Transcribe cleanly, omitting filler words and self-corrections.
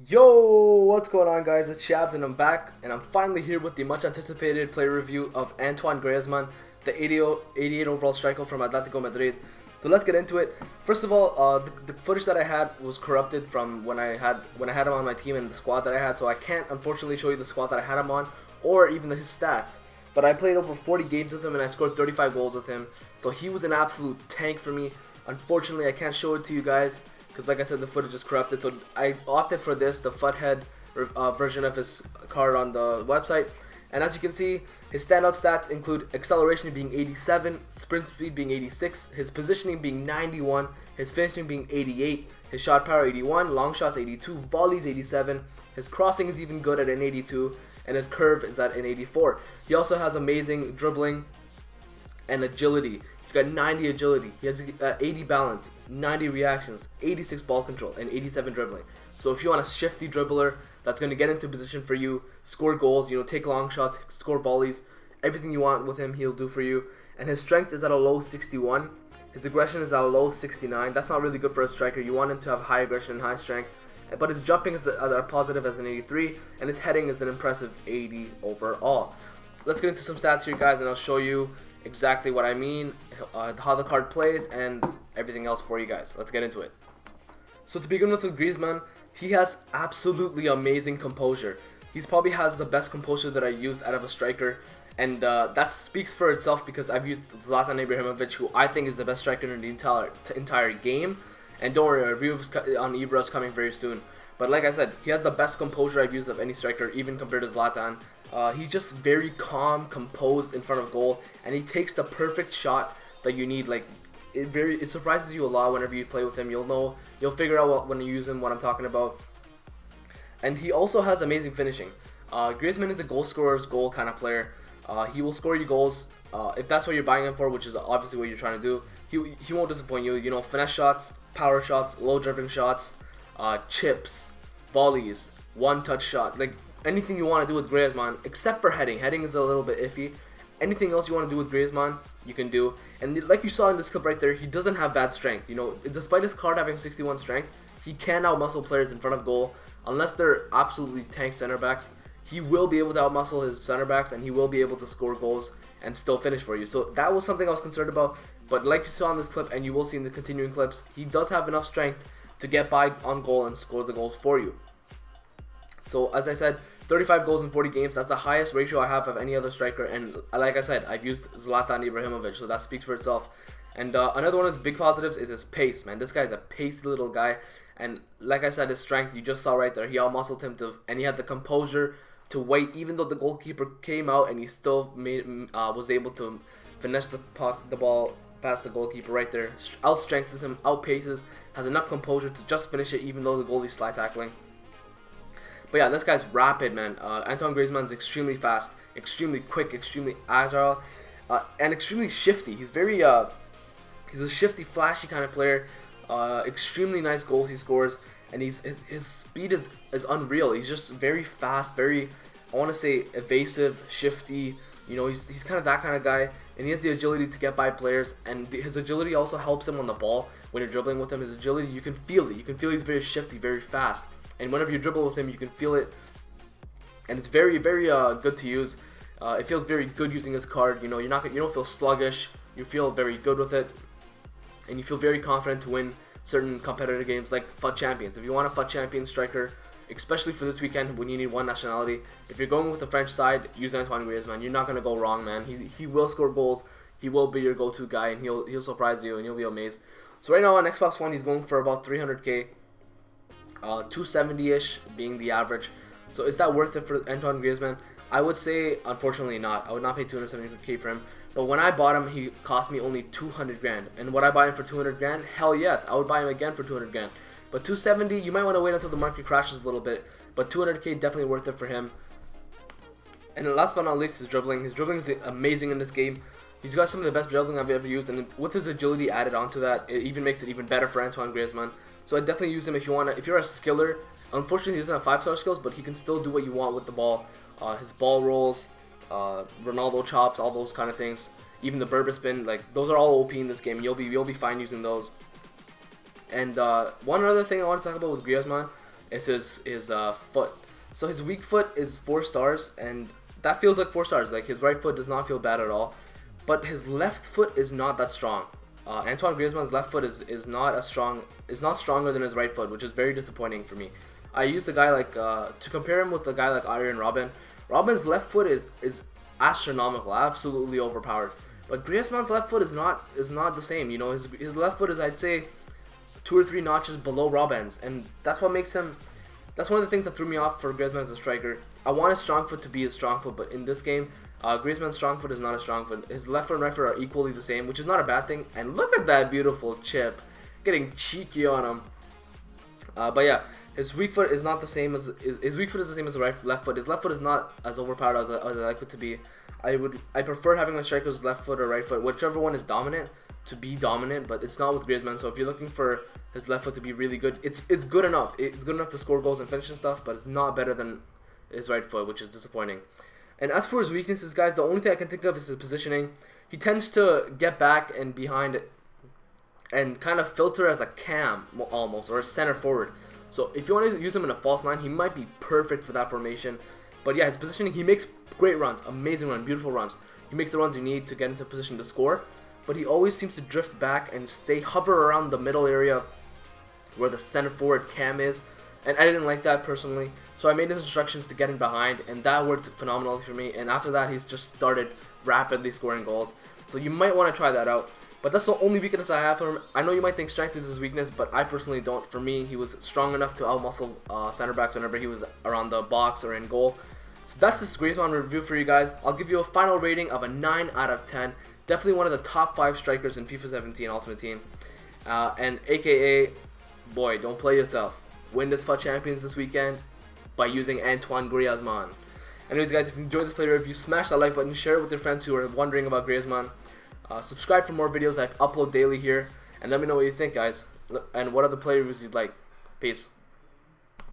Yo, what's going on, guys? It's Shabs and I'm back, and I'm finally here with the much anticipated player review of Antoine Griezmann, the 88 overall striker from Atletico Madrid. So let's get into it. First of all, the footage that I had was corrupted from when I had him on my team and the squad that I had, so I can't unfortunately show you the squad that I had him on or even his stats. But I played over 40 games with him and I scored 35 goals with him, so he was an absolute tank for me. Unfortunately, I can't show it to you guys because, like I said, the footage is corrupted. So I opted for this, the Futhead version of his card on the website. And as you can see, his standout stats include acceleration being 87, sprint speed being 86, his positioning being 91, his finishing being 88, his shot power 81, long shots 82, volleys 87, his crossing is even good at an 82, and his curve is at an 84. He also has amazing dribbling and agility. He's got 90 agility, he has 80 balance, 90 reactions, 86 ball control, and 87 dribbling. So if you want a shifty dribbler that's going to get into position for you, score goals, take long shots, score volleys, everything you want with him, he'll do for you. And his strength is at a low 61. His aggression is at a low 69. That's not really good for a striker. You want him to have high aggression and high strength. But his jumping is a positive as an 83, and his heading is an impressive 80 overall. Let's get into some stats here, guys, and I'll show you exactly what I mean, how the card plays, and everything else for you guys. Let's get into it. So to begin with Griezmann, he has absolutely amazing composure. He probably has the best composure that I used out of a striker, and that speaks for itself because I've used Zlatan Ibrahimovic, who I think is the best striker in the entire game. And don't worry, a review on Ibra is coming very soon. But like I said, he has the best composure I've used of any striker, even compared to Zlatan. He's just very calm, composed in front of goal, and he takes the perfect shot that you need. Like it surprises you a lot whenever you play with him. You'll figure out when you use him what I'm talking about. And he also has amazing finishing. Griezmann is a goal scorer's goal kind of player. He will score you goals if that's what you're buying him for, which is obviously what you're trying to do. He won't disappoint you. Finesse shots, power shots, low dribbling shots, chips, volleys, one-touch shot, like anything you want to do with Griezmann, except for heading. Heading is a little bit iffy. Anything else you want to do with Griezmann, you can do. And like you saw in this clip right there, he doesn't have bad strength. Despite his card having 61 strength, he can outmuscle players in front of goal. Unless they're absolutely tank center backs, he will be able to outmuscle his center backs, and he will be able to score goals and still finish for you. So that was something I was concerned about. But like you saw in this clip, and you will see in the continuing clips, he does have enough strength to get by on goal and score the goals for you. So as I said, 35 goals in 40 games, that's the highest ratio I have of any other striker, and like I said, I've used Zlatan Ibrahimovic, so that speaks for itself. And another one of his big positives is his pace, man. This guy's a pacey little guy, and like I said, his strength, you just saw right there, he outmuscled him, and he had the composure to wait, even though the goalkeeper came out, and he still was able to finesse the ball past the goalkeeper right there, outstrengthens him, outpaces, has enough composure to just finish it, even though the goalie's slide tackling. But yeah, this guy's rapid, man. Antoine Griezmann is extremely fast, extremely quick, extremely agile, and extremely shifty. He's a shifty, flashy kind of player. Extremely nice goals he scores, and his speed is unreal. He's just very fast, very, I want to say, evasive, shifty. He's kind of that kind of guy, and he has the agility to get by players, and his agility also helps him on the ball. When you're dribbling with him, his agility, you can feel it. You can feel he's very shifty, very fast. And whenever you dribble with him, you can feel it, and it's very, very good to use. It feels very good using this card. You don't feel sluggish. You feel very good with it, and you feel very confident to win certain competitive games like FUT Champions. If you want a FUT Champions striker, especially for this weekend when you need one nationality, if you're going with the French side, use Antoine Griezmann. You're not gonna go wrong, man. He will score goals. He will be your go-to guy, and he'll surprise you, and you'll be amazed. So right now on Xbox One, he's going for about 300k. 270-ish being the average. So is that worth it for Antoine Griezmann? I would say unfortunately not. I would not pay 270k for him. But when I bought him, he cost me only 200 grand. And would I buy him for 200 grand? Hell yes, I would buy him again for 200 grand. But 270, you might want to wait until the market crashes a little bit. But 200k definitely worth it for him. And last but not least, his dribbling. His dribbling is amazing in this game. He's got some of the best dribbling I've ever used, and with his agility added onto that, it even makes it even better for Antoine Griezmann. So I definitely use him if you're a skiller. Unfortunately, he doesn't have 5-star skills, but he can still do what you want with the ball. His ball rolls, Ronaldo chops, all those kind of things. Even the Berber spin, like those are all OP in this game. You'll be fine using those. And one other thing I want to talk about with Griezmann is his foot. So his weak foot is 4 stars, and that feels like 4 stars. Like his right foot does not feel bad at all, but his left foot is not that strong. Antoine Griezmann's left foot is not stronger than his right foot, which is very disappointing for me. I used a guy like to compare him with a guy like Arjen Robben. Robben's left foot is astronomical, absolutely overpowered. But Griezmann's left foot is not the same. You know, his left foot is, I'd say, 2 or 3 notches below Robben's, and that's what makes him. That's one of the things that threw me off for Griezmann as a striker. I want his strong foot to be his strong foot, but in this game, Griezmann's strong foot is not a strong foot. His left foot and right foot are equally the same, which is not a bad thing. And look at that beautiful chip, getting cheeky on him. But yeah, his weak foot is not the same as his weak foot is the same as the left foot. His left foot is not as overpowered as I like it to be. I prefer having my striker's left foot or right foot, whichever one is dominant, to be dominant. But it's not with Griezmann. So if you're looking for his left foot to be really good, it's good enough. It's good enough to score goals and finish and stuff, but it's not better than his right foot, which is disappointing. And as for his weaknesses, guys, the only thing I can think of is his positioning. He tends to get back and behind it and kind of filter as a cam almost, or a center forward. So if you want to use him in a false 9, he might be perfect for that formation. But yeah, his positioning, he makes great runs, amazing runs, beautiful runs. He makes the runs you need to get into position to score, but he always seems to drift back and hover around the middle area where the center forward cam is. And I didn't like that personally, so I made his instructions to get in behind, and that worked phenomenally for me. And after that, he's just started rapidly scoring goals. So you might want to try that out. But that's the only weakness I have for him. I know you might think strength is his weakness, but I personally don't. For me, he was strong enough to outmuscle center backs whenever he was around the box or in goal. So that's this Griezmann review for you guys. I'll give you a final rating of a 9 out of 10. Definitely one of the top 5 strikers in FIFA 17 Ultimate Team. And AKA, boy, don't play yourself. Win this FUT Champions this weekend by using Antoine Griezmann. Anyways, guys, if you enjoyed this player review, smash that like button, share it with your friends who are wondering about Griezmann. Subscribe for more videos I upload daily here, and let me know what you think, guys, and what other player reviews you'd like. Peace.